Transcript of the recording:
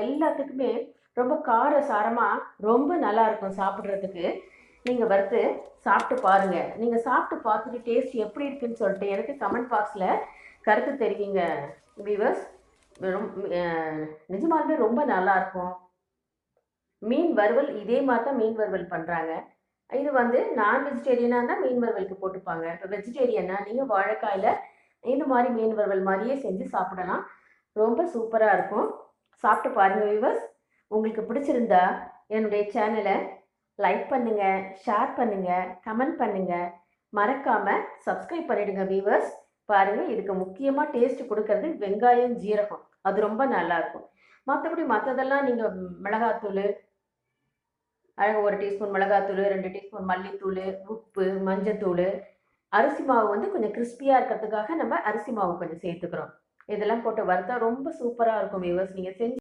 எல்லாத்துக்குமே ரொம்ப கார சாரமாக ரொம்ப நல்லா இருக்கும் சாப்பிட்றதுக்கு. நீங்கள் வறுத்து சாப்பிட்டு பாருங்கள். நீங்கள் சாப்பிட்டு பார்த்துட்டு டேஸ்ட் எப்படி இருக்குன்னு சொல்லிட்டு எனக்கு கமெண்ட் பாக்ஸில் கருத்து தெரிவிங்க வீவர்ஸ். நிஜமாலுமே ரொம்ப நல்லாயிருக்கும். மீன் வறுவல் இதே மாதிரி தான் மீன் வறுவல் பண்ணுறாங்க. இது நான் வெஜிடேரியனாக இருந்தால் மீன் வறுவலுக்கு போட்டுப்பாங்க. இப்போ வெஜிடேரியனா நீங்கள் வாழைக்காயில் இந்த மாதிரி மீன் வறுவல் மாதிரியே செஞ்சு சாப்பிடலாம். ரொம்ப சூப்பராக இருக்கும். சாப்பிட்டு பாருங்கள் வீவர்ஸ். உங்களுக்கு பிடிச்சிருந்தா என்னுடைய சேனலை லைக் பண்ணுங்கள், ஷேர் பண்ணுங்கள், கமெண்ட் பண்ணுங்கள். மறக்காமல் சப்ஸ்கிரைப் பண்ணிவிடுங்க வீவர்ஸ். பாருங்கள், இதுக்கு முக்கியமாக டேஸ்ட் கொடுக்கறது வெங்காயம், ஜீரகம். அது ரொம்ப நல்லாயிருக்கும். மற்றபடி மற்றதெல்லாம் நீங்கள் மிளகாத்தூள், அழகாக 1 டீஸ்பூன் மிளகாத்தூள், 2 டீஸ்பூன் மல்லித்தூள், உப்பு, மஞ்சத்தூள், அரிசி மாவு கொஞ்சம் கிறிஸ்பியாக இருக்கிறதுக்காக நம்ம அரிசி மாவு கொஞ்சம் சேர்த்துக்கிறோம். இதெல்லாம் போட்டு வறுத்தா ரொம்ப சூப்பராக இருக்கும் வீவர்ஸ். நீங்கள் செஞ்சு